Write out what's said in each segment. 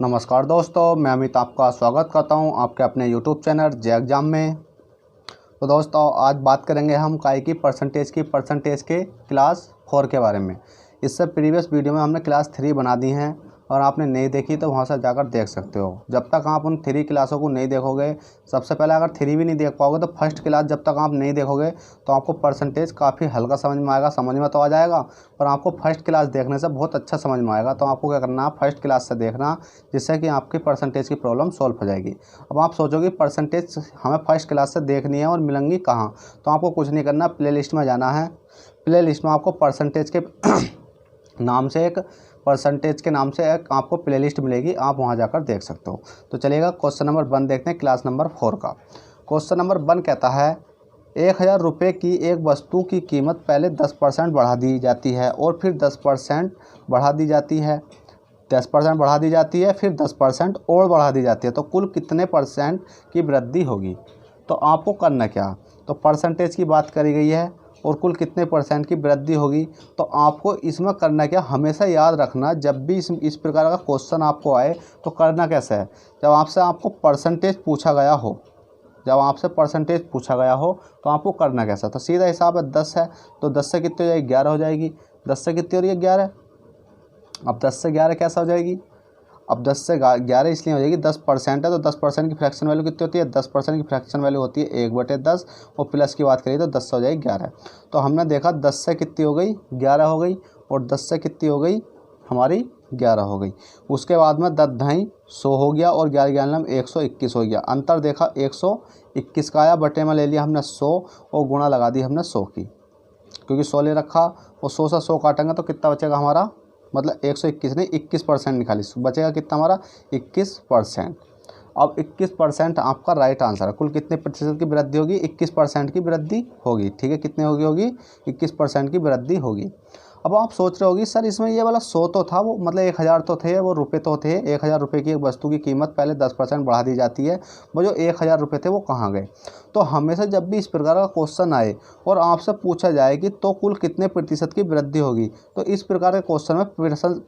नमस्कार दोस्तों, मैं अमित आपका स्वागत करता हूं आपके अपने YouTube चैनल जे एग्जाम में। तो दोस्तों आज बात करेंगे हम काई की परसेंटेज के क्लास 4 के बारे में। इससे प्रीवियस वीडियो में हमने क्लास 3 बना दी हैं और आपने नहीं देखी तो वहां से जाकर देख सकते हो। जब तक आप उन 3 क्लासों को नहीं देखोगे, सबसे पहले अगर 3 भी नहीं देख पाओगे तो फर्स्ट क्लास जब तक आप नहीं देखोगे तो आपको परसेंटेज काफ़ी हल्का समझ में आएगा। समझ में तो आ जाएगा पर आपको फर्स्ट क्लास देखने से बहुत अच्छा समझ में आएगा। तो आपको क्या करना है, फर्स्ट क्लास से देखना, जिससे कि आपकी परसेंटेज की प्रॉब्लम सॉल्व हो जाएगी। अब आप सोचोगे परसेंटेज हमें फर्स्ट क्लास से देखनी है और मिलेंगी कहाँ, तो आपको कुछ नहीं करना, प्ले लिस्ट में जाना है। प्ले लिस्ट में आपको परसेंटेज के नाम से एक आपको प्लेलिस्ट मिलेगी, आप वहां जाकर देख सकते हो। तो चलिएगा क्वेश्चन नंबर 1 देखते हैं क्लास नंबर 4 का। क्वेश्चन नंबर 1 कहता है 1000 रुपये की एक वस्तु की कीमत पहले 10% बढ़ा दी जाती है और फिर 10% बढ़ा दी जाती है। 10% बढ़ा दी जाती है, फिर 10% और बढ़ा दी जाती है, तो कुल कितने परसेंट की वृद्धि होगी। तो आपको करना क्या, तो परसेंटेज की बात करी गई है और कुल कितने परसेंट की वृद्धि होगी। तो आपको इसमें करना क्या, हमेशा याद रखना, जब भी इस प्रकार का क्वेश्चन आपको आए तो करना कैसे है, जब आपको परसेंटेज पूछा गया हो तो आपको करना कैसा। तो सीधा हिसाब है, 10 है तो 10 से कितनी हो जाएगी, 11 हो जाएगी। 10 से कितनी हो रही है, 11। अब 10 से 11 कैसा हो जाएगी, अब 10 से 11 इसलिए हो जाएगी, 10% है तो 10% की फ्रैक्शन वैल्यू कितनी होती है, 10% की फ्रैक्शन वैल्यू होती है 1/10 और प्लस की बात करिए तो 10 हो जाएगी 11। तो हमने देखा 10 से कितनी हो गई, 11 हो गई, और 10 से कितनी हो गई हमारी, 11 हो गई। उसके बाद में 10 ढाई 100 हो गया और 11 121 हो गया। अंतर देखा 121 का आया, बटे में ले लिया हमने 100 और गुणा लगा दी हमने 100 की, क्योंकि 100 ले रखा और 100 से 100 काटेंगे तो कितना बचेगा हमारा, मतलब 121 नहीं 21% निकाली, बचेगा कितना हमारा 21%। अब 21% आपका राइट आंसर है। कुल कितने प्रतिशत की वृद्धि होगी, 21% की वृद्धि होगी। ठीक है, कितने होगी 21% की वृद्धि होगी। अब आप सोच रहे होगी सर इसमें ये वाला 100 तो था, वो मतलब 1000 तो थे, वो रुपये तो थे। 1000 रुपये की एक वस्तु की कीमत पहले 10% बढ़ा दी जाती है, वो जो 1000 रुपये थे वो कहाँ गए। तो हमेशा जब भी इस प्रकार का क्वेश्चन आए और आपसे पूछा जाए कि तो कुल कितने प्रतिशत की वृद्धि होगी, तो इस प्रकार के क्वेश्चन में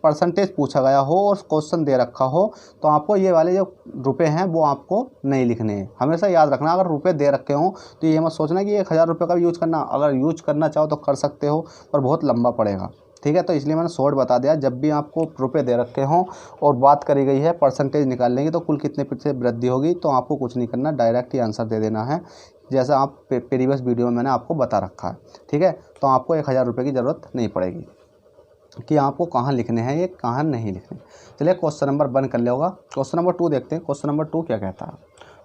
परसेंटेज पूछा गया हो और क्वेश्चन दे रखा हो तो आपको ये वाले जो रुपये हैं वो आपको नहीं लिखने हैं। हमेशा याद रखना, अगर रुपये दे रखे हों तो ये मत सोचना कि 1000 रुपये का भी यूज करना, अगर यूज करना चाहो तो कर सकते हो पर बहुत लंबा पड़ेगा। ठीक है, तो इसलिए मैंने शॉर्ट बता दिया, जब भी आपको रुपये दे रखे हों और बात करी गई है परसेंटेज निकाल लेंगे तो कुल कितने प्रतिशत वृद्धि होगी, तो आपको कुछ नहीं करना, डायरेक्ट ही आंसर दे देना है, जैसा आप प्रीवियस वीडियो में मैंने आपको बता रखा है। ठीक है, तो आपको 1000 रुपये की ज़रूरत नहीं पड़ेगी कि आपको कहाँ लिखने हैं, ये कहाँ नहीं लिखने। चलिए क्वेश्चन नंबर 1 कर लिया होगा। क्वेश्चन नंबर 2 देखते हैं। क्वेश्चन नंबर 2 क्या कहता है,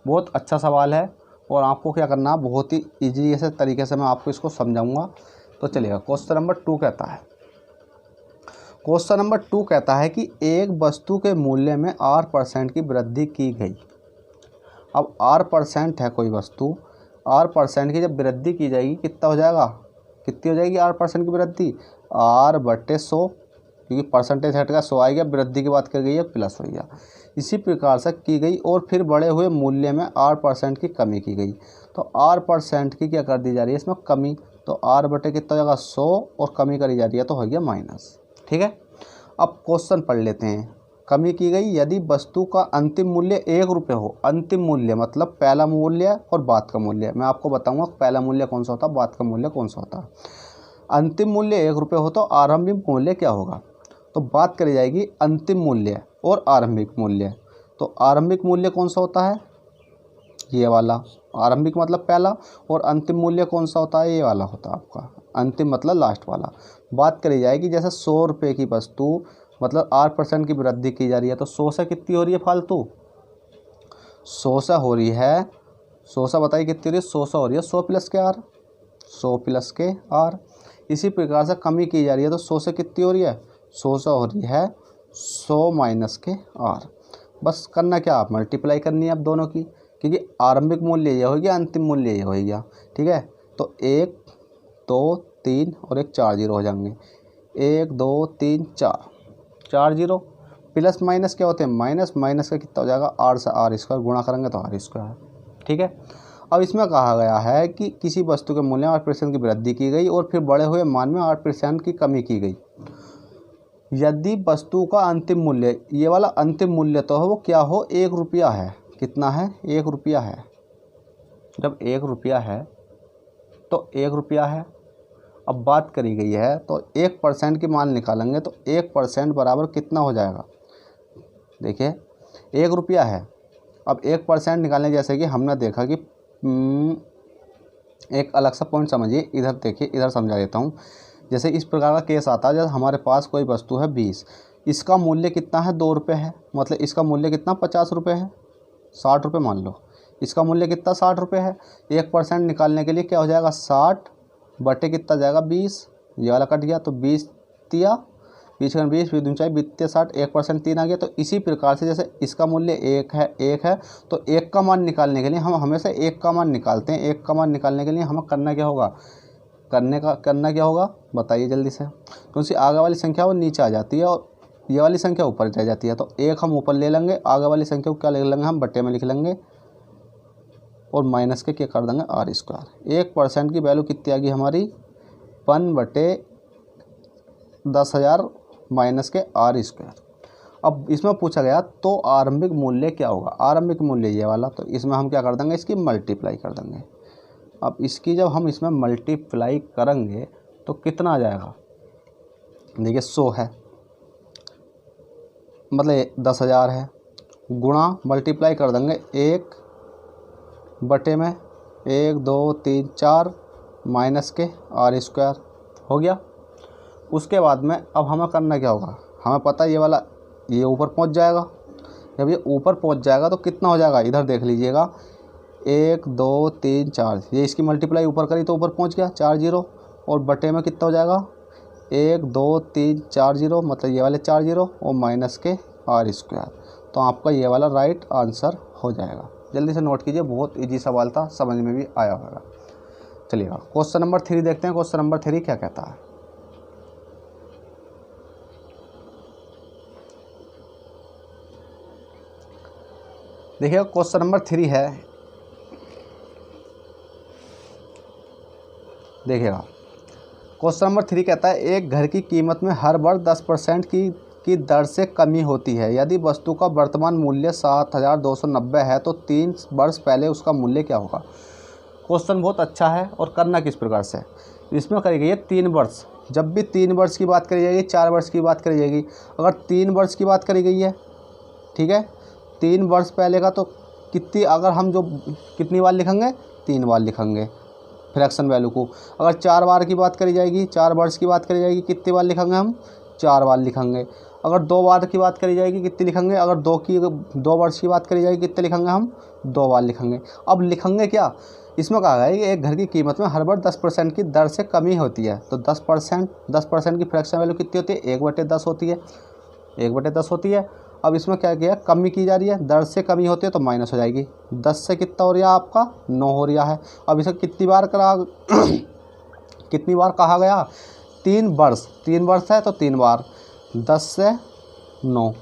बहुत अच्छा सवाल है और आपको क्या करना, बहुत ही ईजी ऐसे तरीके से मैं आपको इसको समझाऊंगा। तो चलिएगा, क्वेश्चन नंबर 2 कहता है, क्वेश्चन नंबर 2 कहता है कि एक वस्तु के मूल्य में 8% की वृद्धि की गई। अब 8% है कोई वस्तु, 8% की जब वृद्धि की जाएगी कितना हो जाएगा, कितनी हो जाएगी 8% की वृद्धि, R/100, क्योंकि परसेंटेज हट गया 100 आ गया, वृद्धि की बात कर गई है प्लस हो गया। इसी प्रकार से की गई और फिर बढ़े हुए मूल्य में 8% की कमी की गई। तो 8% की क्या कर दी जा रही है इसमें, कमी। तो R/, कितना हो जाएगा 100 और कमी करी जा रही है तो हो गया माइनस। ठीक है, अब क्वेश्चन पढ़ लेते हैं। कमी की गई, यदि वस्तु का अंतिम मूल्य 1 रुपये हो, अंतिम मूल्य मतलब पहला मूल्य और बाद का मूल्य, मैं आपको बताऊंगा पहला मूल्य कौन सा होता है, बाद का मूल्य कौन सा होता है। अंतिम मूल्य 1 रुपये हो तो आरंभिक मूल्य क्या होगा, तो बात करी जाएगी अंतिम मूल्य और आरंभिक मूल्य। तो आरंभिक मूल्य कौन सा होता है, ये वाला, आरंभिक मतलब पहला, और अंतिम मूल्य कौन सा होता है, ये वाला होता है आपका, अंतिम मतलब लास्ट वाला। बात करी जाएगी जैसे 100 रुपये की वस्तु मतलब 8% की वृद्धि की जा रही है, तो 100 से कितनी हो रही है फालतू, 100 से हो रही है, 100 से बताइए कितनी हो रही है, 100 से हो रही है 100 प्लस के आर, 100 प्लस के आर। इसी प्रकार से कमी की जा रही है तो 100 से कितनी हो रही है, 100 से हो रही है 100 माइनस के आर। बस करना क्या, आप मल्टीप्लाई करनी है अब दोनों की, क्योंकि आरंभिक मूल्य ये हो गया, अंतिम मूल्य ये हो गया। ठीक है, तो 1 2 3 और एक 4 जीरो हो जाएंगे, 1 2 3 4 जीरो। प्लस माइनस क्या होते हैं, माइनस, माइनस का कितना हो जाएगा, आर से आर स्क्वायर, गुणा करेंगे तो आर स्क्वायर। ठीक है, अब इसमें कहा गया है कि किसी वस्तु के मूल्य में 8% की वृद्धि की गई और फिर बढ़े हुए मान में 8% की कमी की गई। यदि वस्तु का अंतिम मूल्य, ये वाला अंतिम मूल्य तो है वो क्या हो, 1 रुपया है। कितना है, 1 रुपया है। जब 1 रुपया है तो 1 रुपया है। अब बात करी गई है तो 1% की मान निकालेंगे तो 1% बराबर कितना हो जाएगा। देखिए 1 रुपया है, अब 1% निकालने, जैसे कि हमने देखा कि एक अलग सा पॉइंट समझिए, इधर देखिए, इधर समझा देता हूँ। जैसे इस प्रकार का केस आता है, जैसे हमारे पास कोई वस्तु है 20, इसका मूल्य कितना है, 2 रुपये है, मतलब इसका मूल्य कितना 50 रुपये है, 60 रुपये मान लो, इसका मूल्य कितना 60 रुपये है। 1% निकालने के लिए क्या हो जाएगा, 60 बटे कितना जाएगा 20, ये वाला कट गया तो 20 तिया 20 का 20 20 दूनी 20 60, 1% 3 आ गया। तो इसी प्रकार से जैसे इसका मूल्य 1 है तो 1 का मान निकालने के लिए हम हमेशा 1 का मान निकालते हैं। 1 का मान निकालने के लिए हमें करना क्या होगा, करना क्या होगा बताइए जल्दी से। क्योंकि आगे वाली संख्या वो नीचे आ जाती है और ये वाली संख्या ऊपर रह जाती है, तो 1 हम ऊपर ले लेंगे, आगे वाली संख्या को क्या लिख लेंगे, हम बट्टे में लिख लेंगे और माइनस के क्या कर देंगे, r²। 1% की वैल्यू कितनी आ गई हमारी, 1/10,000 माइनस के r²। अब इसमें पूछा गया तो आरंभिक मूल्य क्या होगा, आरंभिक मूल्य ये वाला, तो इसमें हम क्या कर देंगे, इसकी मल्टीप्लाई कर देंगे। अब इसकी जब हम इसमें मल्टीप्लाई करेंगे तो कितना आ जाएगा, देखिए 100 है, मतलब 10,000 है, गुणा मल्टीप्लाई कर देंगे 1 बटे में 1 2 3 4 माइनस के r² हो गया। उसके बाद में अब हमें करना क्या होगा, हमें पता है ये वाला ये ऊपर पहुंच जाएगा। जब ये ऊपर पहुंच जाएगा तो कितना हो जाएगा, इधर देख लीजिएगा 1 2 3 4, ये इसकी मल्टीप्लाई ऊपर करी तो ऊपर पहुंच गया 4 0, और बटे में कितना हो जाएगा 1 2 3 4 0, मतलब ये वाले 4 0 और माइनस के r²। तो आपका ये वाला राइट आंसर हो जाएगा। जल्दी से नोट कीजिए, बहुत इजी सवाल था, समझ में भी आया होगा। चलिएगा क्वेश्चन नंबर 3 देखते हैं। क्वेश्चन नंबर 3 क्या कहता है, देखिए क्वेश्चन नंबर 3 है, देखिएगा क्वेश्चन नंबर 3 कहता है एक घर की कीमत में हर वर्ष 10% की दर से कमी होती है। यदि वस्तु का वर्तमान मूल्य 7,290 है तो 3 वर्ष पहले उसका मूल्य क्या होगा। क्वेश्चन बहुत अच्छा है और करना किस प्रकार से, इसमें करी गई है 3 वर्ष। जब भी 3 वर्ष की बात करी जाएगी, 4 वर्ष की बात करी जाएगी, अगर 3 वर्ष की बात करी गई है, ठीक है, 3 वर्ष पहले का तो कितनी, अगर हम जो कितनी बार लिखेंगे, 3 बार लिखेंगे फ्रैक्शन वैल्यू को। अगर 4 बार की बात करी जाएगी, 4 वर्ष की बात करी जाएगी, कितनी बार लिखेंगे हम, 4 बार लिखेंगे। अगर 2 बार की बात करी जाएगी कितनी लिखेंगे, अगर 2 वर्ष की बात करी जाएगी कितने लिखेंगे हम, 2 बार लिखेंगे। अब लिखेंगे क्या, इसमें कहा है कि एक घर की कीमत में हर बार 10% की दर से कमी होती है। तो 10% की फ्रैक्शन वैल्यू कितनी होती है, 1/10 होती है, 1/10 होती है। अब इसमें क्या किया, कमी की जा रही है, दर से कमी होती है तो माइनस हो जाएगी। 10 से कितना हो रहा है आपका, 9 हो रहा है। अब इसे कितनी बार कहा गया, 3 वर्ष है तो 3 बार, 10 से 9,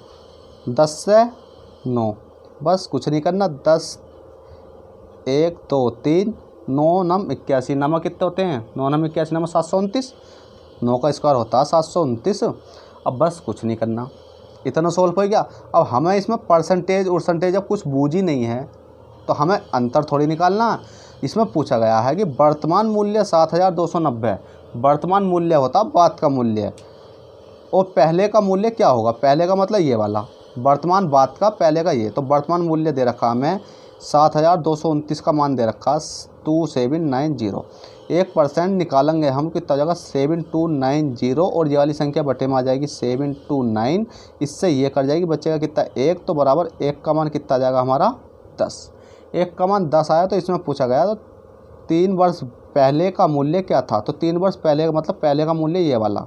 10 से 9, बस कुछ नहीं करना। 10 1 2 3 9 9 81, नमक कितने होते हैं, 9 9 81 नमक 729, 9 का स्क्वायर होता है 729। अब बस कुछ नहीं करना, इतना सोल्व हो गया। अब हमें इसमें परसेंटेज अब कुछ बूझ ही नहीं है तो हमें अंतर थोड़ी निकालना। इसमें पूछा गया है कि वर्तमान मूल्य 7,290, वर्तमान मूल्य होता बात का मूल्य, और पहले का मूल्य क्या होगा, पहले का मतलब ये वाला, वर्तमान बात का पहले का ये, तो वर्तमान मूल्य दे रखा हमें 7,229 का मान दे रखा 2790। 1% निकालेंगे हम कितना जाएगा 7290, और ये वाली संख्या बटे में आ जाएगी 729, इससे ये कर जाएगी, बचेगा कितना 1, तो बराबर 1 का मान कितना जाएगा हमारा 10। 1 का मान 10 आया तो इसमें पूछा गया तो 3 वर्ष पहले का मूल्य क्या था, तो 3 वर्ष पहले का मतलब पहले का मूल्य ये वाला,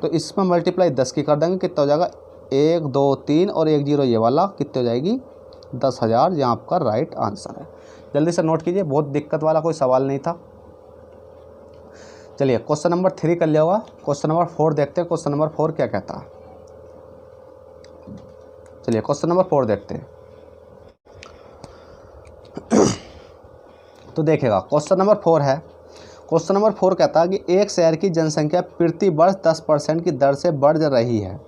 तो इसमें मल्टीप्लाई 10 की कर देंगे, कितना हो जाएगा 1 2 3 और 1 0 ये वाला, कितने हो जाएगी 10,000। यहाँ आपका राइट आंसर है। जल्दी से नोट कीजिए, बहुत दिक्कत वाला कोई सवाल नहीं था। चलिए क्वेश्चन नंबर 3 कर लिया होगा। क्वेश्चन नंबर 4 देखते हैं, क्वेश्चन नंबर 4 क्या कहता है। चलिए क्वेश्चन नंबर 4 देखते हैं। तो देखिएगा क्वेश्चन नंबर 4 है, क्वेश्चन नंबर 4 कहता है कि एक शहर की जनसंख्या प्रति वर्ष 10% की दर से बढ़ रही है।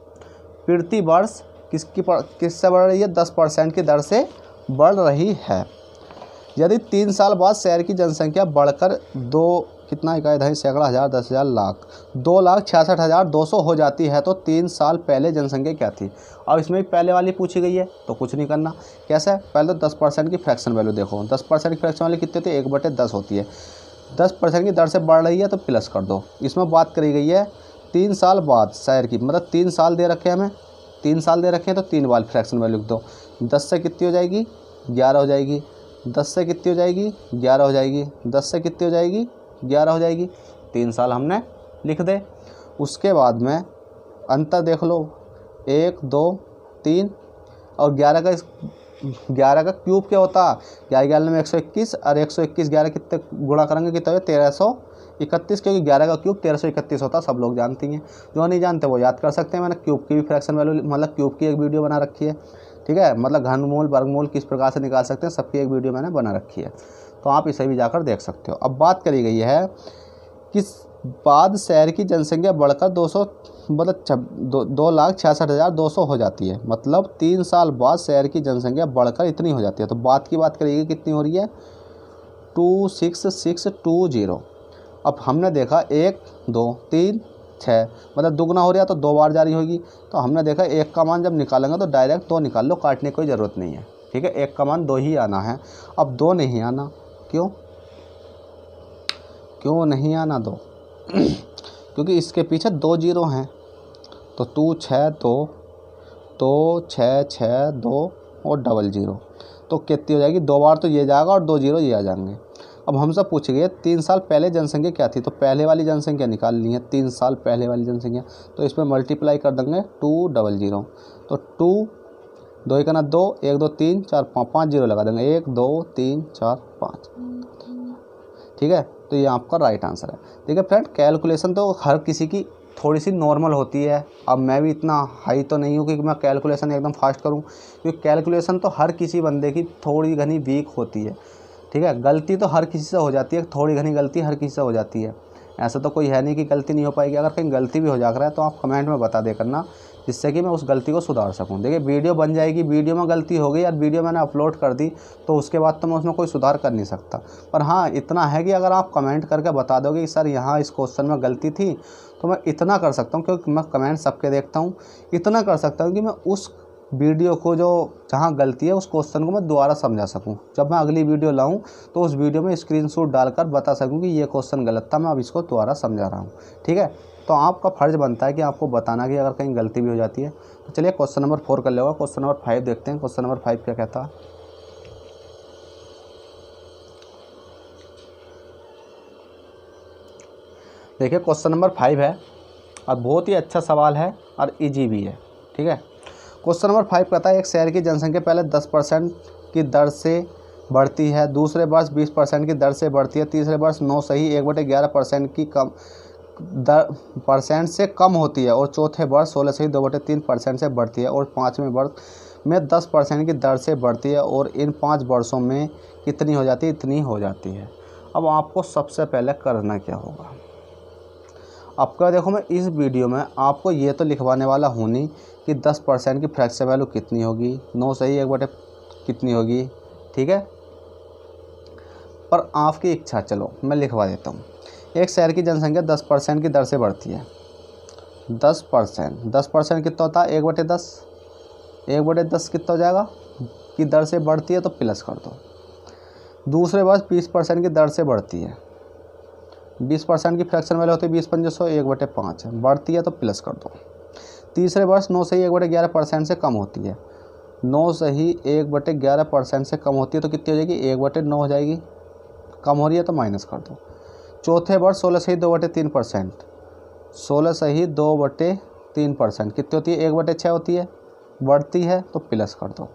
प्रति वर्ष किससे बढ़ रही है? 10% की दर से बढ़ रही है। यदि 3 साल बाद शहर की जनसंख्या बढ़कर कितना इकाई दहाई सैकड़ा हज़ार 10,000 लाख 2,66,200 हो जाती है तो 3 साल पहले जनसंख्या क्या थी? अब इसमें भी पहले वाली पूछी गई है तो कुछ नहीं करना। कैसा है? पहले तो 10% की फ्रैक्शन वैल्यू देखो। 10% की फ्रैक्शन वैल्यू कितनी होती है? 1/10 होती है। 10% की दर से बढ़ रही है तो प्लस कर दो। इसमें बात करी गई है 3 साल बाद शहर की, मतलब 3 साल दे रखे हैं हमें, 3 साल दे रखे हैं तो 3 वाली फ्रैक्शन वैल्यू लिख दो। 10 से कितनी हो जाएगी? 11 हो जाएगी। 10 से कितनी हो जाएगी? 11 हो जाएगी। 10 से कितनी हो जाएगी? 11 हो जाएगी। 3 साल हमने लिख दे। उसके बाद में अंतर देख लो, 1 2 3 और 11 का क्यूब क्या होता? 11 में 121 और 121 11 कितने गुणा करेंगे कितना हो? 1331, क्योंकि 11 का क्यूब 1331 होता, सब लोग जानती हैं। जो नहीं जानते वो याद कर सकते हैं। मैंने क्यूब की भी फ्रैक्शन वैल्यू, मतलब क्यूब की एक वीडियो बना रखी है, ठीक है। मतलब घनमूल वर्गमूल किस प्रकार से निकाल सकते हैं, सबकी एक वीडियो मैंने बना रखी है, तो आप इसे भी जाकर देख सकते हो। अब बात करी गई है कि बाद शहर की जनसंख्या बढ़कर 2,66,200 हो जाती है, मतलब 3 साल बाद शहर की जनसंख्या बढ़कर इतनी हो जाती है। तो बात की बात करिएगा कितनी हो रही है? 26620। अब हमने देखा 1 2 3 6, मतलब दुगना हो रहा तो 2 बार जारी होगी। तो हमने देखा 1 का मान जब निकालेंगे तो डायरेक्ट 2 निकाल लो, काटने की कोई ज़रूरत नहीं है, ठीक है। 1 का मान 2 ही आना है। अब 2 नहीं आना, क्यों नहीं आना 2? क्योंकि इसके पीछे 2 जीरो हैं। तो 2 6 2 6 6 2 और 00, तो कितनी हो जाएगी? 2 बार तो ये जाएगा और 2 जीरो ये आ जाएंगे। अब हमसे पूछ गए 3 साल पहले जनसंख्या क्या थी, तो पहले वाली जनसंख्या निकाल ली है। 3 साल पहले वाली जनसंख्या, तो इसमें मल्टीप्लाई कर देंगे 200। तो 2 2 1 2 1 2 3 4 5 जीरो लगा देंगे, 1 2 3 4 5, ठीक है। तो ये आपका राइट आंसर है। ठीक है फ्रेंड, कैलकुलेशन तो हर किसी की थोड़ी सी नॉर्मल होती है। अब मैं भी इतना हाई तो नहीं हूँ कि मैं कैलकुलेशन एकदम फास्ट करूँ, क्योंकि कैलकुलेशन तो हर किसी बंदे की थोड़ी घनी वीक होती है, ठीक है। गलती तो हर किसी से हो जाती है, थोड़ी घनी गलती हर किसी से हो जाती है। ऐसा तो कोई है नहीं कि गलती नहीं हो पाएगी। अगर कहीं गलती भी हो जा रहा है तो आप कमेंट में बता दे करना, जिससे कि मैं उस गलती को सुधार सकूं। देखिए वीडियो बन जाएगी, वीडियो में गलती हो गई यार, वीडियो मैंने अपलोड कर दी तो उसके बाद तो मैं उसमें कोई सुधार कर नहीं सकता। पर हाँ इतना है कि अगर आप कमेंट करके बता दोगे कि सर यहाँ इस क्वेश्चन में गलती थी, तो मैं इतना कर सकता हूँ, क्योंकि मैं कमेंट सबके देखता हूँ, इतना कर सकता हूँ कि मैं उस वीडियो को जो जहाँ गलती है उस क्वेश्चन को मैं दोबारा समझा सकूं। जब मैं अगली वीडियो लाऊं तो उस वीडियो में स्क्रीनशॉट डालकर बता सकूं कि ये क्वेश्चन गलत था, मैं अब इसको दोबारा समझा रहा हूं, ठीक है। तो आपका फ़र्ज़ बनता है कि आपको बताना कि अगर कहीं गलती भी हो जाती है। तो चलिए क्वेश्चन नंबर 4 कर लेगा। क्वेश्चन नंबर 5 देखते हैं। क्वेश्चन नंबर 5 क्या कहता है? देखिए क्वेश्चन नंबर 5 है और बहुत ही अच्छा सवाल है और ईजी भी है, ठीक है। क्वेश्चन नंबर 5 कहता है एक शहर की जनसंख्या पहले 10% की दर से बढ़ती है, दूसरे वर्ष 20% की दर से बढ़ती है, तीसरे वर्ष 9.1/11% की कम परसेंट से कम होती है और चौथे वर्ष 16.2/3% से बढ़ती है और पाँचवें वर्ष में 10% की दर से बढ़ती है और इन 5 वर्षों में कितनी हो जाती है? इतनी हो जाती है। अब आपको सबसे पहले करना क्या होगा? आपका देखो मैं इस वीडियो में आपको ये तो लिखवाने वाला हूँ नहीं कि 10% की फ्रैक्शन वैल्यू कितनी होगी, 9/1 कितनी होगी, ठीक है। पर आपकी इच्छा, चलो मैं लिखवा देता हूँ। एक शहर की जनसंख्या 10% की दर से बढ़ती है। 10% कितना होता है? 1/10। 1/10 कितना हो जाएगा कि दर से बढ़ती है, तो प्लस कर दो। दूसरे वर्ष 20% की दर से बढ़ती है। 20% की फ्रैक्शन वैल्यू होती है 20 पंजे 100, 1/5 बढ़ती है तो प्लस कर दो। तीसरे वर्ष 9/1/11% से कम होती है। 9/1/11% से कम होती है तो कितनी हो जाएगी? 1/9 हो जाएगी। कम हो रही है तो माइनस कर दो। चौथे वर्ष 16.2/3%, 16.2/3% कितनी होती है? 1/6 होती है, बढ़ती है तो प्लस कर दो।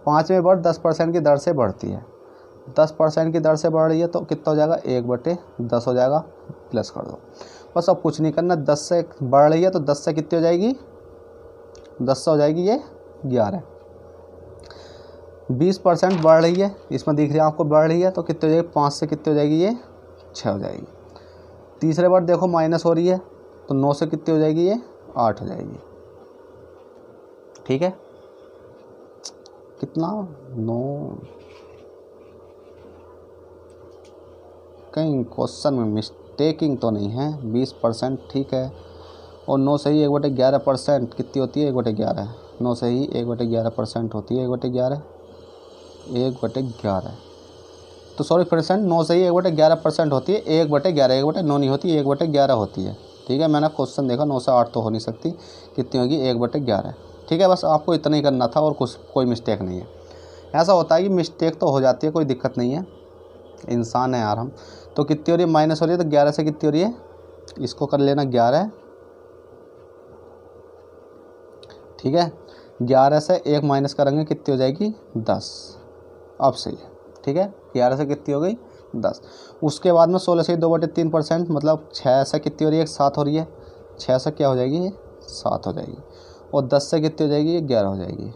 पाँचवें वर्ष 10% की दर से बढ़ती है, 10% की दर से बढ़ रही है तो कितना हो जाएगा? 1/10 हो जाएगा, प्लस कर दो। बस अब कुछ नहीं करना। 10 से बढ़ रही है तो 10 से कितनी हो जाएगी? 10 से हो जाएगी ये 11। 20% बढ़ रही है, इसमें दिख रही है आपको बढ़ रही है, तो कितनी हो जाएगी? 5 से कितनी हो जाएगी? ये 6 हो जाएगी। तीसरे बार देखो माइनस हो रही है तो 9 से कितनी हो जाएगी? ये 8 हो जाएगी। ठीक है, कितना 9, कहीं क्वेश्चन में मिस्टेकिंग तो नहीं है, 20%, ठीक है। और 9 से ही 1/11% कितनी होती है, 1/11, 9 से ही 1/11% होती है, 1/11, 1/11, तो सॉरी परसेंट, 9 से ही 1/11% होती है, 1/11, 1/9 नहीं होती, 1/11 होती है, ठीक है। मैंने क्वेश्चन देखा, 9 से 8 तो हो नहीं सकती, कितनी होगी, 1/11, ठीक है। बस आपको इतना ही करना था और कुछ कोई मिस्टेक नहीं है। ऐसा होता है कि मिस्टेक तो हो जाती है, कोई दिक्कत नहीं है, इंसान है यार हम। तो कितनी हो रही है, माइनस हो रही है, तो 11 से कितनी हो रही है, इसको कर लेना 11, ठीक है। 11 से 1 माइनस करेंगे, कितनी हो जाएगी, 10। अब सही है, ठीक है। 11 से कितनी हो गई, 10। उसके बाद में 16 से 2/3%, मतलब 6 से कितनी हो रही है, 7 हो रही है, 6 से क्या हो जाएगी, 7 हो जाएगी। और 10 से कितनी हो जाएगी, 11 हो जाएगी।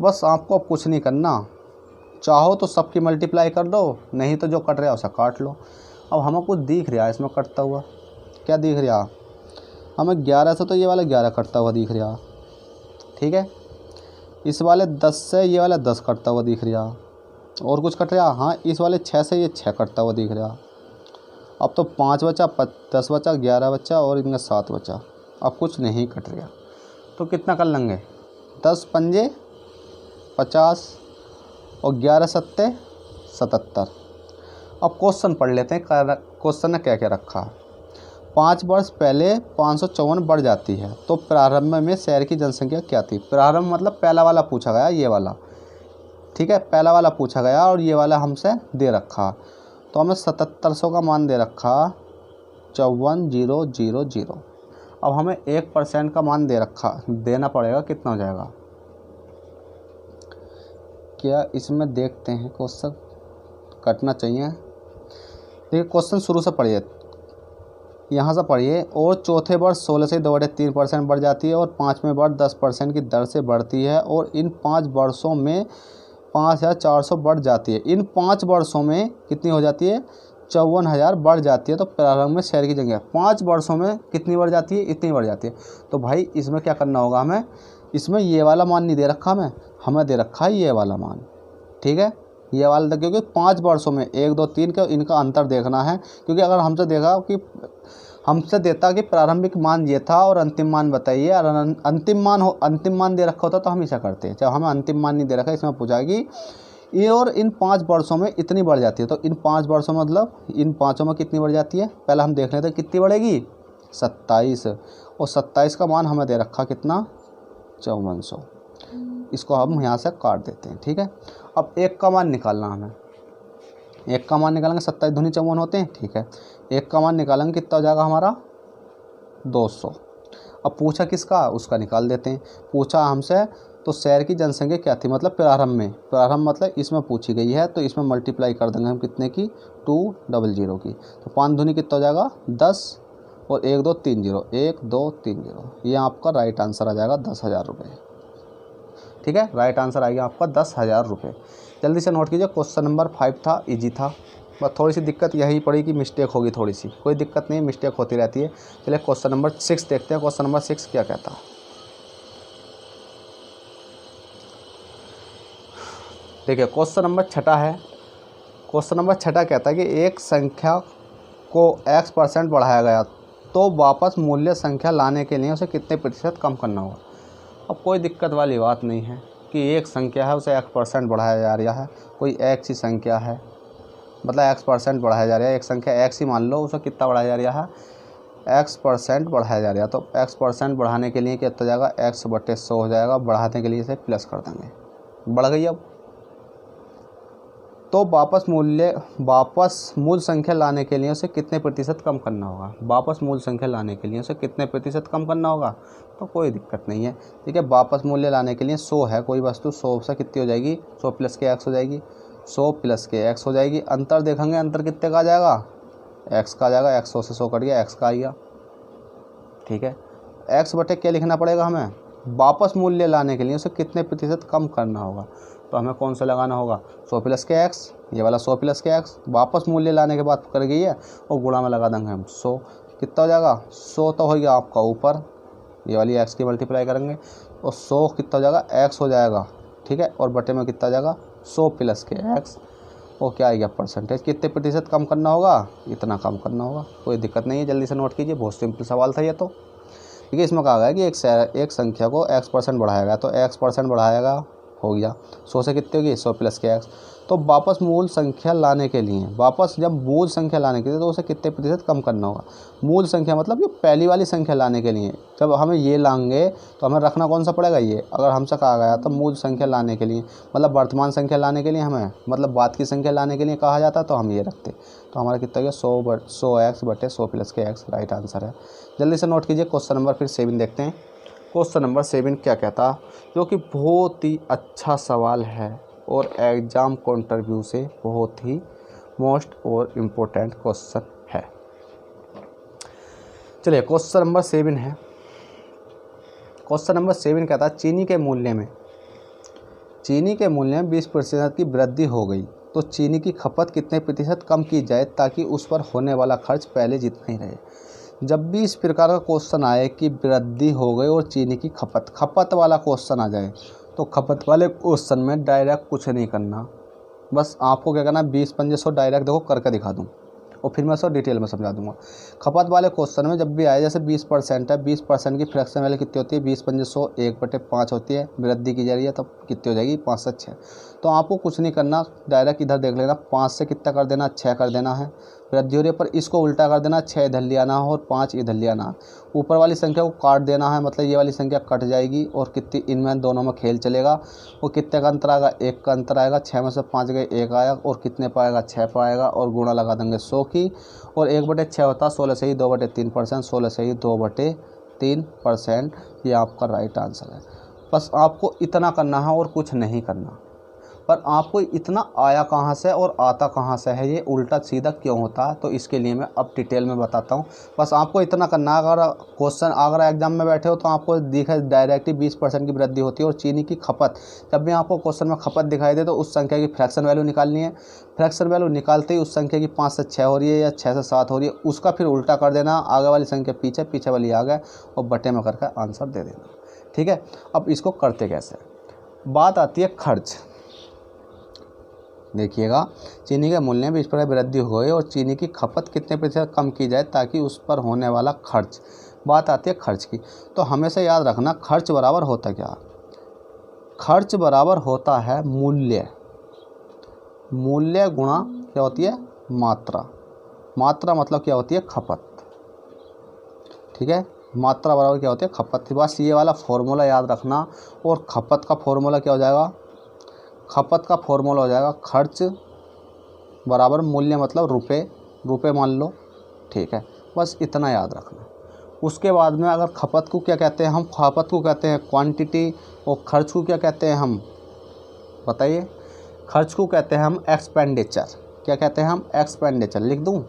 बस आपको अब कुछ नहीं करना, चाहो तो सबकी मल्टीप्लाई कर दो, नहीं तो जो कट रहा है उसे काट लो। अब हमें कुछ दिख रहा है इसमें कटता हुआ, क्या दिख रहा, हमें 11 से तो ये वाला 11 कटता हुआ दिख रहा, ठीक है। इस वाले 10 से ये वाला 10 कटता हुआ दिख रहा, और कुछ कट रहा, हाँ इस वाले 6 से ये 6 कटता हुआ दिख रहा। अब तो 5 बचा, 10 बचा, 11 बचा और इनका 7 बचा, अब कुछ नहीं कट रहा। तो कितना कर लेंगे, 10 पंजे 50 और 11 सत्ते 77। अब क्वेश्चन पढ़ लेते हैं, क्वेश्चन ने क्या क्या रखा। 5 वर्ष पहले 554 बढ़ जाती है, तो प्रारंभ में शहर की जनसंख्या क्या थी। प्रारंभ मतलब पहला वाला पूछा गया, ये वाला, ठीक है, पहला वाला पूछा गया और ये वाला हमसे दे रखा। तो हमें 7700 का मान दे रखा, 54,000। अब हमें 1% का मान दे रखा, देना पड़ेगा, कितना हो जाएगा, क्या इसमें देखते हैं, क्वेश्चन कटना चाहिए। देखिए क्वेश्चन शुरू से पढ़िए, यहाँ से पढ़िए। और चौथे वर्ष 16 से 2/3% बढ़ जाती है, और 5वें वर्ष 10% की दर से बढ़ती है, और इन 5 वर्षों में 5400 बढ़ जाती है। इन 5 वर्षों में कितनी हो जाती है, 54,000 बढ़ जाती है। तो प्रारंभ में शहर की जगह 5 वर्षों में कितनी बढ़ जाती है, इतनी बढ़ जाती है। तो भाई इसमें क्या करना होगा हमें, इसमें ये वाला मान नहीं दे रखा हमें दे रखा है ये वाला मान, ठीक है, ये वाला, क्योंकि 5 वर्षों में 1 2 3 का इनका अंतर देखना है। क्योंकि अगर हमसे देखा कि हमसे देता कि प्रारंभिक मान ये था और अंतिम मान बताइए, और अंतिम मान दे रखा होता तो हम ऐसा करते हैं। जब हमें अंतिम मान नहीं दे रखा, इसमें पूछा कि ये और इन 5 वर्षों में इतनी बढ़ जाती है। तो इन 5 वर्षों में मतलब इन 5 में कितनी बढ़ जाती है, पहले हम देख लेते हैं कितनी बढ़ेगी, 27। और 27 का मान हमें दे रखा कितना, 5400। इसको हम यहाँ से काट देते हैं, ठीक है। अब 1 का मान निकालना हमें, 1 का मान निकालेंगे, 27 दूनी 54 होते हैं, ठीक है। 1 का मान निकालेंगे, कितना हो जाएगा हमारा, 200। अब पूछा किसका, उसका निकाल देते हैं। पूछा हमसे तो शहर की जनसंख्या क्या थी, मतलब प्रारंभ मतलब इसमें पूछी गई है, तो इसमें मल्टीप्लाई कर देंगे हम कितने की, 200 की। तो 5 दूनी कितना हो जाएगा, 10, और 1 2 3 0, 1 2 3 0, ये आपका राइट आंसर आ जाएगा 10,000 रुपये, ठीक है। राइट आंसर आएगा आपका 10,000 रुपये। जल्दी से नोट कीजिए, क्वेश्चन नंबर 5 था, इजी था, बस थोड़ी सी दिक्कत यही पड़ी कि मिस्टेक होगी थोड़ी सी, कोई दिक्कत नहीं, मिस्टेक होती रहती है। चलिए क्वेश्चन नंबर 6 देखते हैं। क्वेश्चन नंबर 6 क्या कहता है, देखिए क्वेश्चन नंबर 6 है। क्वेश्चन नंबर 6 कहता है कि एक संख्या को x% बढ़ाया गया, तो वापस मूल्य संख्या लाने के लिए उसे कितने प्रतिशत कम करना होगा। अब कोई दिक्कत वाली बात नहीं है कि एक संख्या है उसे x% बढ़ाया जा रहा है, कोई x ही संख्या है, मतलब x% बढ़ाया जा रहा है, एक संख्या x ही मान लो, उसे कितना बढ़ाया जा रहा है, x% बढ़ाया जा रहा है। तो x% बढ़ाने के लिए कितना जाएगा, x/100 हो जाएगा, बढ़ाने के लिए इसे प्लस कर देंगे, बढ़ गई। अब तो वापस मूल संख्या लाने के लिए उसे कितने प्रतिशत कम करना होगा, वापस मूल संख्या लाने के लिए उसे कितने प्रतिशत कम करना होगा। तो कोई दिक्कत नहीं है, ठीक है। वापस मूल्य लाने के लिए 100 है कोई वस्तु, 100 से कितनी हो जाएगी, 100 प्लस के x हो जाएगी, 100 प्लस के x हो जाएगी। अंतर देखेंगे, अंतर कितने का आ जाएगा, x का आ जाएगा, 100 से 100 कट गया, x का आएगा, ठीक है। x बटे क्या लिखना पड़ेगा हमें, वापस मूल्य लाने के लिए उसे कितने प्रतिशत कम करना होगा। तो हमें कौन सा लगाना होगा, 100 प्लस के x, ये वाला 100 प्लस के x, वापस मूल्य लाने के बाद कर गई है, और गुणा में लगा देंगे हम 100, कितना हो जाएगा, 100 तो हो गया आपका ऊपर, ये वाली x की मल्टीप्लाई करेंगे और 100 कितना हो जाएगा x हो जाएगा, ठीक है, और बटे में कितना जाएगा 100 प्लस के x, और क्या आ गया परसेंटेज, कितने प्रतिशत कम करना होगा, इतना कम करना होगा। कोई दिक्कत नहीं है, जल्दी से नोट कीजिए, बहुत सिंपल सवाल था ये तो, ठीक है। इसमें कहा गया कि एक संख्या को x% बढ़ाएगा, तो x% बढ़ाएगा हो गया 100 से कितने होगी 100 प्लस के x। तो वापस मूल संख्या लाने के लिए, वापस जब मूल संख्या लाने के लिए तो उसे कितने प्रतिशत कम करना होगा। मूल संख्या मतलब ये पहली वाली संख्या लाने के लिए जब हमें ये लाएंगे तो हमें रखना कौन सा पड़ेगा ये। अगर हमसे कहा गया तो मूल संख्या लाने के लिए मतलब वर्तमान संख्या लाने के लिए हमें मतलब बाद की संख्या लाने के लिए कहा जाता तो हम ये रखते। तो हमारा कितना हो गया 100x बटे 100 प्लस के x राइट आंसर है। जल्दी से नोट कीजिए। क्वेश्चन नंबर फिर 7 देखते हैं। क्वेश्चन नंबर 7 क्या कहता, जो कि बहुत ही अच्छा सवाल है और एग्ज़ाम इंटरव्यू से बहुत ही मोस्ट और इम्पोर्टेंट क्वेश्चन है। चलिए क्वेश्चन नंबर 7 है। क्वेश्चन नंबर 7 कहता है चीनी के मूल्य में 20% की वृद्धि हो गई तो चीनी की खपत कितने प्रतिशत कम की जाए ताकि उस पर होने वाला खर्च पहले जितना ही रहे। जब भी इस प्रकार का क्वेश्चन आए कि वृद्धि हो गई और चीनी की खपत वाला क्वेश्चन आ जाए तो खपत वाले क्वेश्चन में डायरेक्ट कुछ नहीं करना, बस आपको क्या करना 20-5 डायरेक्ट देखो करके दिखा दूँ और फिर मैं इसको डिटेल में समझा दूंगा। खपत वाले क्वेश्चन में जब भी आए जैसे 20% है, 20% की फ्रैक्शन वैल्यू कितनी होती है 20-5 1/5 होती है, वृद्धि की जा रही है तब कितनी हो जाएगी 5 से 6। तो आपको कुछ नहीं करना, डायरेक्ट इधर देख लेना 5 से कितना कर देना 6 कर देना है, वृद्धि हो रही है पर इसको उल्टा कर देना 6 इधर ले आना है और 5 इधर ले आना है। ऊपर वाली संख्या को काट देना है मतलब ये वाली संख्या कट जाएगी और कितनी इनमें दोनों में खेल चलेगा। और कितने का अंतर आएगा 1 का अंतर आएगा, 6 में से 5 गए 1 आया और कितने पाएगा 6 पाएगा और गुणा लगा देंगे 100 की और 1/6 होता है 16 से ही 2/3%, 16 से ही 2/3%। ये आपका राइट आंसर है। बस आपको इतना करना है और कुछ नहीं करना। पर आपको इतना आया कहाँ से और आता कहाँ से है, ये उल्टा सीधा क्यों होता है तो इसके लिए मैं अब डिटेल में बताता हूँ। बस आपको इतना करना है, अगर क्वेश्चन अगर एग्जाम में बैठे हो तो आपको दिखा डायरेक्ट ही 20% की वृद्धि होती है और चीनी की खपत, जब भी आपको क्वेश्चन में खपत दिखाई दे तो उस संख्या की फ्रैक्शन वैल्यू निकालनी है। फ्रैक्शन वैल्यू निकालते ही उस संख्या की 5 से 6 हो रही है या 6 से 7 हो रही है, उसका फिर उल्टा कर देना, आगे वाली संख्या पीछे, पीछे वाली आगे और बटे में करके आंसर दे देना। ठीक है, अब इसको करते कैसे, बात आती है खर्च। देखिएगा, चीनी के मूल्य में 20% वृद्धि हो गई और चीनी की खपत कितने प्रतिशत कम की जाए ताकि उस पर होने वाला खर्च। बात आती है खर्च की, तो हमेशा याद रखना खर्च बराबर होता क्या, खर्च बराबर होता है मूल्य, मूल्य गुणा क्या होती है मात्रा। मात्रा मतलब क्या होती है खपत। ठीक है, मात्रा बराबर क्या होती है खपत। बस ये वाला फॉर्मूला याद रखना और खपत का फॉर्मूला क्या हो जाएगा, खपत का फॉर्मूला हो जाएगा खर्च बराबर मूल्य मतलब रुपए मान लो। ठीक है, बस इतना याद रखना। उसके बाद में अगर खपत को क्या कहते हैं हम, खपत को कहते हैं क्वांटिटी और खर्च को क्या कहते हैं हम बताइए, खर्च को कहते हैं हम एक्सपेंडिचर। क्या कहते हैं हम एक्सपेंडिचर, लिख दूँ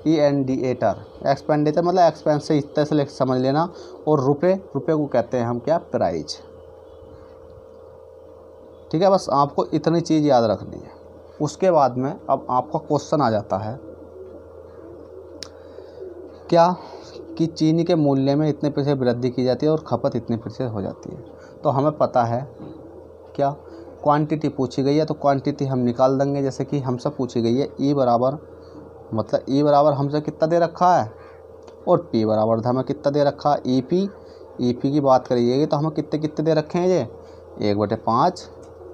EXPENDITUR, एक्सपेंडिचर मतलब एक्सपेंस से इस तरह से समझ लेना। और रुपए को कहते हैं हम क्या प्राइज। ठीक है, बस आपको इतनी चीज़ याद रखनी है। उसके बाद में अब आपका क्वेश्चन आ जाता है क्या कि चीनी के मूल्य में इतने प्रतिशत वृद्धि की जाती है और खपत इतने प्रतिशत हो जाती है। तो हमें पता है क्या क्वांटिटी पूछी गई है तो क्वांटिटी हम निकाल देंगे। जैसे कि हमसे पूछी गई है E बराबर मतलब E बराबर हमसे कितना दे रखा है और P बराबर हमें कितना दे रखा है EP की बात करिएगी तो हमें कितने कितने दे रखे हैं ये 1/5।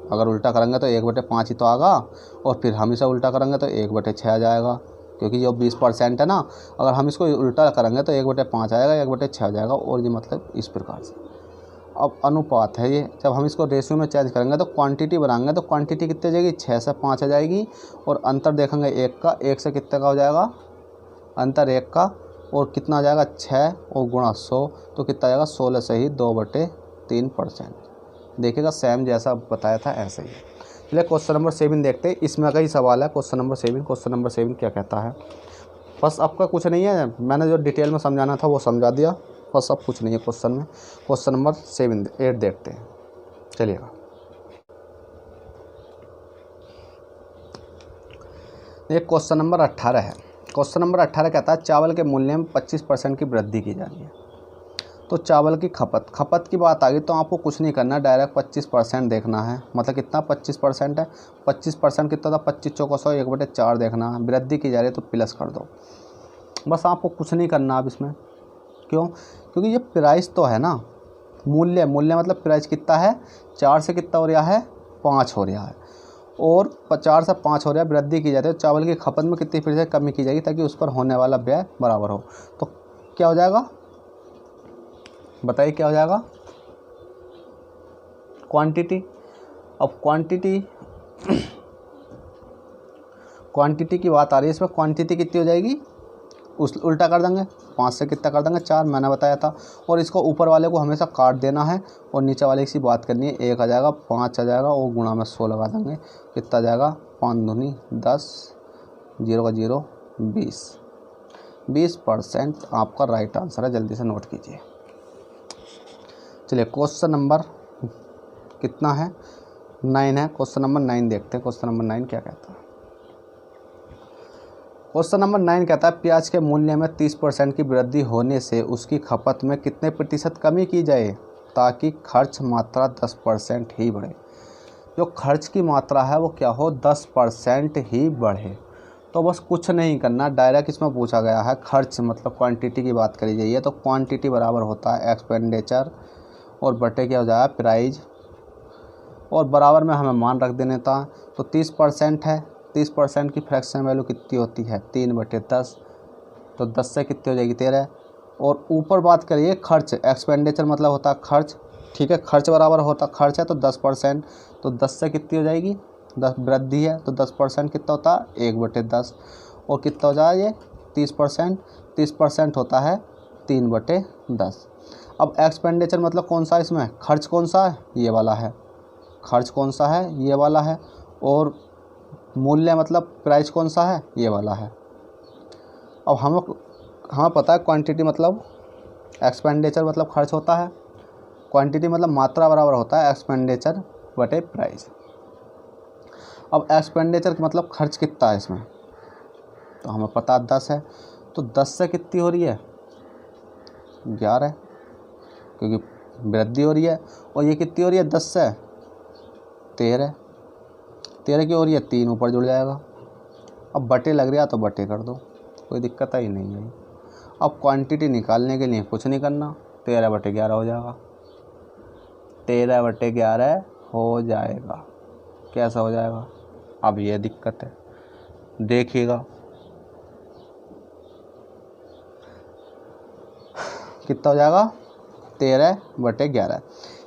अगर उल्टा करेंगे तो 1/5 ही तो आएगा और फिर हम इसे उल्टा करेंगे तो 1/6 आ जाएगा, क्योंकि जो 20% है ना, अगर हम इसको उल्टा करेंगे तो 1/5 आएगा, 1/6 आ जाएगा। और ये मतलब इस प्रकार से। अब अनुपात है ये, जब हम इसको रेशियो में चेंज करेंगे तो क्वांटिटी बनाएंगे तो क्वांटिटी कितनी आ जाएगी 6 से 5 आ जाएगी। और अंतर देखेंगे 1 का, 1 से कितने का हो जाएगा अंतर 1 का और कितना आ जाएगा 6 और गुणा 100 तो कितना आ जाएगा 16 से ही 2/3%। देखिएगा सेम जैसा बताया था ऐसे ही। चलिए क्वेश्चन नंबर 7 देखते हैं, इसमें का ही सवाल है क्वेश्चन नंबर 7। क्वेश्चन नंबर 7 क्या कहता है, बस आपका कुछ नहीं है, मैंने जो डिटेल में समझाना था वो समझा दिया, बस अब कुछ नहीं है क्वेश्चन में। क्वेश्चन नंबर 8 देखते हैं। चलिएगा, ये क्वेश्चन नंबर 18 है। क्वेश्चन नंबर 18 कहता है चावल के मूल्य में 25% की वृद्धि की जा रही है। तो चावल की खपत की बात आ गई तो आपको कुछ नहीं करना, डायरेक्ट 25% देखना है। मतलब कितना 25% है, 25% कितना था, 25 चौका 100, 1/4 देखना है। वृद्धि की जा रही है तो प्लस कर दो, बस आपको कुछ नहीं करना अब इसमें। क्यों? क्योंकि ये प्राइस तो है ना, मूल्य मतलब प्राइस कितना है, 4 से कितना हो रहा है, 5 हो रहा है, और 4 से 5 हो रहा है। वृद्धि की जाती है तो चावल की खपत में कितनी फिर से कमी की जाएगी ताकि उस पर होने वाला व्यय बराबर हो। तो क्या हो जाएगा, बताइए क्या हो जाएगा, क्वांटिटी। अब क्वांटिटी की बात आ रही है, इसमें क्वांटिटी कितनी हो जाएगी, उस उल्टा कर देंगे, 5 से कितना कर देंगे, 4, मैंने बताया था। और इसको ऊपर वाले को हमेशा काट देना है और नीचे वाले की बात करनी है। 1 आ जाएगा, 5 आ जाएगा और गुणा में 100 लगा देंगे, कितना आ जाएगा, 5 दूनी 10, 0 का 0, 20% आपका राइट आंसर है। जल्दी से नोट कीजिए। चलिए क्वेश्चन नंबर कितना है, 9 है। क्वेश्चन नंबर 9 देखते हैं। क्वेश्चन नंबर 9 क्या कहता है। क्वेश्चन नंबर 9 कहता है प्याज के मूल्य में 30% की वृद्धि होने से उसकी खपत में कितने प्रतिशत कमी की जाए ताकि खर्च मात्रा 10% ही बढ़े। जो खर्च की मात्रा है वो क्या हो, 10% ही बढ़े। तो बस कुछ नहीं करना, डायरेक्ट इसमें पूछा गया है खर्च मतलब क्वांटिटी की बात करी जाइए तो क्वांटिटी बराबर होता है एक्सपेंडिचर और बटे क्या हो जाएगा, प्राइस, और बराबर में हमें मान रख देने था। तो 30% है, 30% की फ्रैक्शन वैल्यू कितनी होती है, 3/10। तो 10 से कितनी हो जाएगी, 13। और ऊपर बात करिए खर्च, एक्सपेंडिचर मतलब होता है खर्च, ठीक है, खर्च बराबर होता खर्च है तो 10%। तो 10 से कितनी हो जाएगी, 10 वृद्धि है तो 10% कितना होता है, 1/10। और कितना हो जाए ये 30%, 30% होता है 3/10। अब एक्सपेंडिचर मतलब कौन सा, इसमें खर्च कौन सा है, ये वाला है, खर्च कौन सा है, ये वाला है। और मूल्य मतलब प्राइस कौन सा है, ये वाला है। अब हमें पता है क्वांटिटी मतलब एक्सपेंडिचर मतलब खर्च होता है, क्वांटिटी मतलब मात्रा बराबर होता है एक्सपेंडिचर बटे प्राइस। अब एक्सपेंडिचर मतलब खर्च कितना है इसमें, तो हमें पता 10 है। तो 10 से कितनी हो रही है, 11, क्योंकि वृद्धि हो रही है। और ये कितनी हो रही है, 10 से 13, 13 की हो रही है, 3 ऊपर जुड़ जाएगा। अब बटे लग रहा तो बटे कर दो, कोई दिक्कत ही नहीं है। अब क्वांटिटी निकालने के लिए कुछ नहीं करना, 13/11 हो जाएगा, 13/11 हो जाएगा। कैसा हो जाएगा, अब ये दिक्कत है, देखिएगा कितना हो जाएगा, 13/11।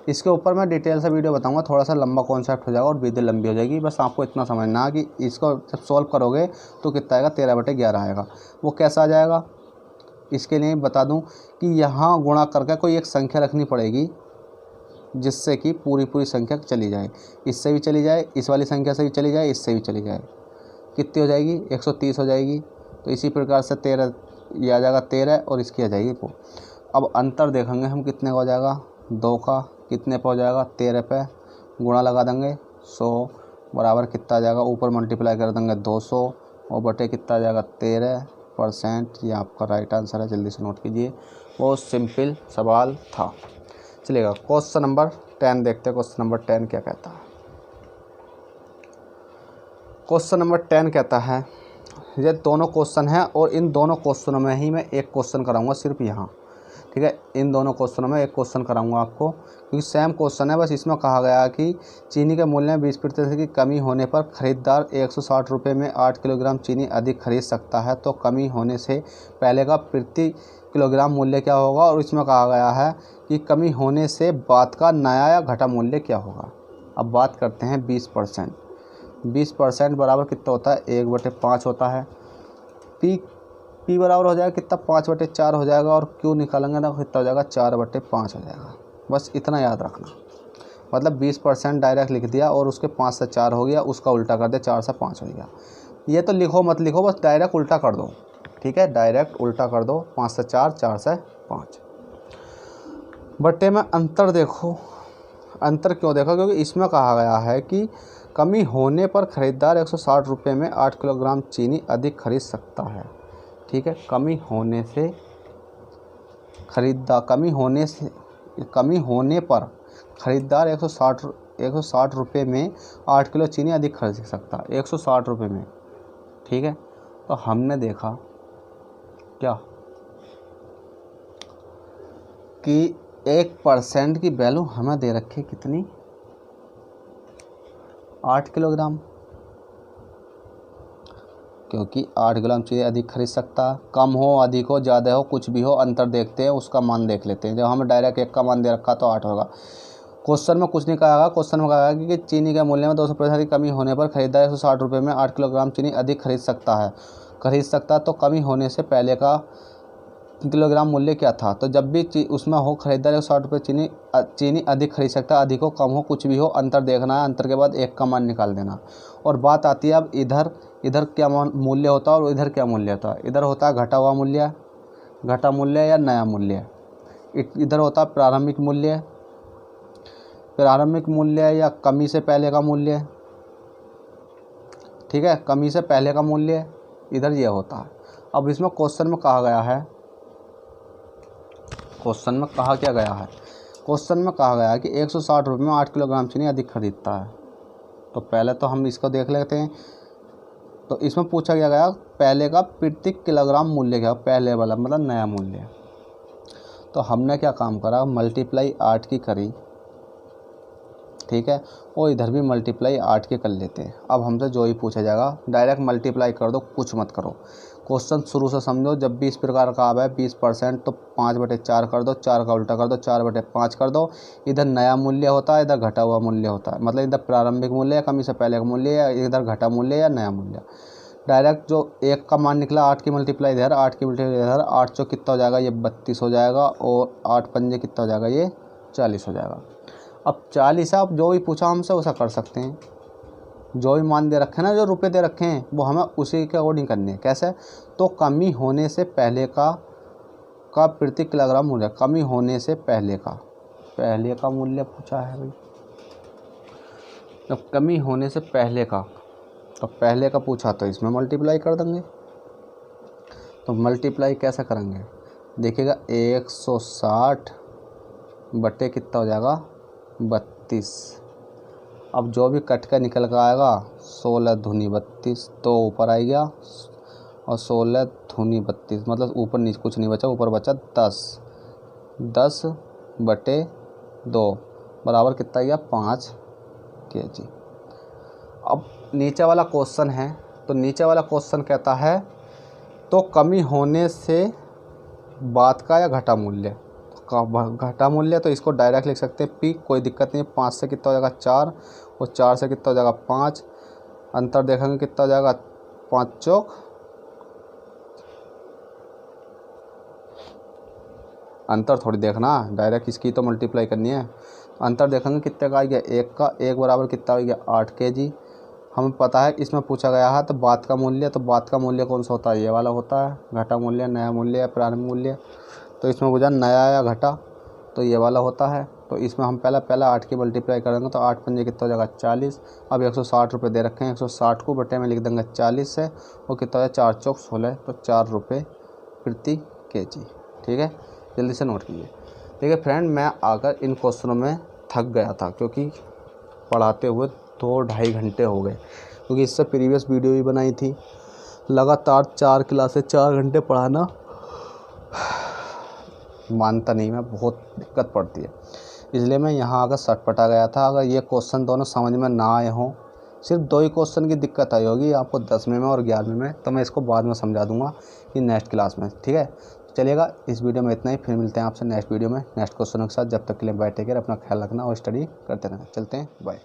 इसके ऊपर मैं डिटेल से वीडियो बताऊंगा, थोड़ा सा लंबा कॉन्सेप्ट हो जाएगा और वीडियो लंबी हो जाएगी। बस आपको इतना समझना कि इसको जब सॉल्व करोगे तो कितना आएगा, 13/11 आएगा। वो कैसा आ जाएगा, इसके लिए बता दूं कि यहाँ गुणा करके कोई एक संख्या रखनी पड़ेगी जिससे कि पूरी संख्या चली जाए, इससे भी चली जाए, इस वाली संख्या से भी चली जाए, इससे भी चली जाए। कितनी हो जाएगी, 130 हो जाएगी। तो इसी प्रकार से 13 ये आ जाएगा 13 और इसकी आ जाएगी वो। अब अंतर देखेंगे हम कितने का हो जाएगा, 2 का कितने पे हो जाएगा, 13 पे, गुणा लगा देंगे 100 बराबर कितना आ जाएगा, ऊपर मल्टीप्लाई कर देंगे 200 और बटे कितना आ जाएगा, 13%। ये आपका राइट आंसर है। जल्दी से नोट कीजिए, बहुत सिंपल सवाल था। चलिएगा क्वेश्चन नंबर 10 देखते हैं। क्वेश्चन नंबर 10 क्या कहता है। क्वेश्चन नंबर 10 कहता है, ये दोनों क्वेश्चन हैं और इन दोनों क्वेश्चनों में ही मैं एक क्वेश्चन कराऊंगा सिर्फ यहाँ, ठीक है। इन दोनों क्वेश्चनों में एक क्वेश्चन कराऊंगा आपको क्योंकि सेम क्वेश्चन है। बस इसमें कहा गया कि चीनी के मूल्य में 20% की कमी होने पर खरीदार 160 रुपये में 8 किलोग्राम चीनी अधिक खरीद सकता है, तो कमी होने से पहले का प्रति किलोग्राम मूल्य क्या होगा। और इसमें कहा गया है कि कमी होने से बाद का नया या घटा मूल्य क्या होगा। अब बात करते हैं 20%। 20% बराबर कितना होता है, 1/5 होता है। पी बराबर हो जाएगा कितना, 5/4 हो जाएगा। और क्यू निकालेंगे ना कितना हो जाएगा, 4/5 हो जाएगा। बस इतना याद रखना, मतलब 20% डायरेक्ट लिख दिया और उसके 5 से 4 हो गया, उसका उल्टा कर दे, 4 से 5 हो गया। ये तो लिखो मत लिखो, बस डायरेक्ट उल्टा कर दो, ठीक है, डायरेक्ट उल्टा कर दो, 5 से 4, 4 से 5। बट्टे में अंतर देखो, अंतर क्यों देखो, क्योंकि इसमें कहा गया है कि कमी होने पर खरीदार 160 रुपये में 8 किलोग्राम चीनी अधिक खरीद सकता है। ठीक है। कमी होने पर ख़रीदार 160 रुपये में 8 किलो चीनी अधिक खरीद सकता है, 160 रुपये में, ठीक है। तो हमने देखा क्या कि 1% की वैल्यू हमें दे रखी कितनी, 8 किलोग्राम, क्योंकि 8 ग्राम चीज़ अधिक खरीद सकता है। कम हो, अधिक हो, ज़्यादा हो, कुछ भी हो, अंतर देखते हैं, उसका मान देख लेते हैं। जब हमें डायरेक्ट 1 का मान दे रखा तो 8 होगा। क्वेश्चन में कुछ नहीं कहा, क्वेश्चन में कहा कि चीनी के मूल्य में 200% की कमी होने पर खरीदार 160 रुपये में 8 किलोग्राम चीनी अधिक खरीद सकता है। तो कमी होने से पहले का किलोग्राम मूल्य क्या था। तो जब भी उसमें हो खरीदार 160 रुपये चीनी अधिक खरीद सकता है, अधिक हो, कम हो, कुछ भी हो, अंतर देखना है, अंतर के बाद 1 का मान निकाल देना। और बात आती है अब इधर क्या मूल्य होता है और इधर क्या मूल्य होता है। इधर होता है घटा हुआ मूल्य, घटा मूल्य या नया मूल्य। इधर होता है प्रारंभिक मूल्य या कमी से पहले का मूल्य, ठीक है, कमी से पहले का मूल्य इधर ये होता है। अब इसमें क्वेश्चन में कहा गया है, क्वेश्चन में कहा गया है कि 160 रुपये में 8 किलोग्राम चीनी अधिक खरीदता है। तो पहले तो हम इसको देख लेते हैं। तो इसमें पूछा गया पहले का प्रति किलोग्राम मूल्य क्या, पहले वाला मतलब नया मूल्य। तो हमने क्या काम करा, मल्टीप्लाई 8 की करी, ठीक है, और इधर भी मल्टीप्लाई 8 के कर लेते हैं। अब हमसे जो ही पूछा जाएगा डायरेक्ट मल्टीप्लाई कर दो, कुछ मत करो। क्वेश्चन शुरू से समझो। जब भी इस प्रकार का आवा है 20% तो 5/4 कर दो, 4 का उल्टा कर दो, 4/5 कर दो। इधर नया मूल्य होता है, इधर घटा हुआ मूल्य होता है, मतलब इधर प्रारंभिक मूल्य या कमी से पहले का मूल्य, या इधर घटा मूल्य या नया मूल्य। डायरेक्ट जो 1 का मान निकला, 8 की मल्टीप्लाई इधर, 8 की मल्टीप्लाई इधर, 8 चौक कितना हो जाएगा, ये 32 हो जाएगा, और 8 पंजे कितना हो जाएगा, ये 40 हो जाएगा। अब 40 है, अब जो भी पूछा हमसे वैसा कर सकते हैं। जो भी मान दे रखे हैं ना, जो रुपए दे रखे हैं, वो हमें उसी के अकॉर्डिंग करने हैं। कैसे, तो कमी होने से पहले का प्रति किलोग्राम मूल्य, कमी होने से पहले का मूल्य पूछा है भाई। तो कमी होने से पहले का, तो पहले का पूछा तो इसमें मल्टीप्लाई कर देंगे। तो मल्टीप्लाई कैसे करेंगे, देखिएगा 160 बटे कितना हो जाएगा, 32। अब जो भी कट कर निकल कर आएगा 16 दूनी 32, तो ऊपर आ गया, और 16 दूनी 32 मतलब ऊपर नीचे कुछ नहीं बचा, ऊपर बचा 10 बटे 2 बराबर कितना गया, 5 kg। अब नीचे वाला क्वेश्चन है, तो नीचे वाला क्वेश्चन कहता है तो कमी होने से बाद का या घटा मूल्य, घटा मूल्य तो इसको डायरेक्ट लिख सकते हैं P, कोई दिक्कत नहीं है। 5 से कितना हो जाएगा 4, और 4 से कितना हो जाएगा 5, अंतर देखेंगे कितना हो जाएगा, 5 चौक, अंतर थोड़ी देखना, डायरेक्ट इसकी तो मल्टीप्लाई करनी है। अंतर देखेंगे कितने का आ गया, 1 का, 1 बराबर कितना हो गया, 8 kg। हमें पता है इसमें पूछा गया है तो बाद का मूल्य, तो बाद का मूल्य कौन सा होता है, ये वाला होता है। घटा मूल्य, नया मूल्य या प्रारंभिक मूल्य, तो इसमें पूछा नया या घटा, तो ये वाला होता है। तो इसमें हम पहला 8 की मल्टीप्लाई करेंगे, तो 8 पंजे कितना हो जाएगा, 40। अब 160 रुपये दे रखे हैं, 160 को बटे में लिख देंगे 40 से, और कितना हो जाए 4 चौक 16, तो 4 रुपये प्रति kg, ठीक है। जल्दी से नोट कीजिए। ठीक है फ्रेंड, मैं आकर इन क्वेश्चनों में थक गया था, क्योंकि पढ़ाते हुए 2-2.5 घंटे हो गए, क्योंकि इससे प्रीवियस वीडियो भी बनाई थी। लगातार 4 क्लासें 4 घंटे पढ़ाना मानता नहीं मैं, बहुत दिक्कत पड़ती है, इसलिए मैं यहाँ आकर सटपटा गया था। अगर ये क्वेश्चन दोनों समझ में ना आए हों, सिर्फ 2 ही क्वेश्चन की दिक्कत आई होगी आपको 10वें में और 11वें में, तो मैं इसको बाद में समझा दूंगा कि नेक्स्ट क्लास में, ठीक है। चलिएगा, इस वीडियो में इतना ही, फिर मिलते हैं आपसे नेक्स्ट वीडियो में नेक्स्ट क्वेश्चनों के साथ। जब तक के लिए बाय, टेक केयर, अपना ख्याल रखना और स्टडी करते रहना। चलते हैं, बाय।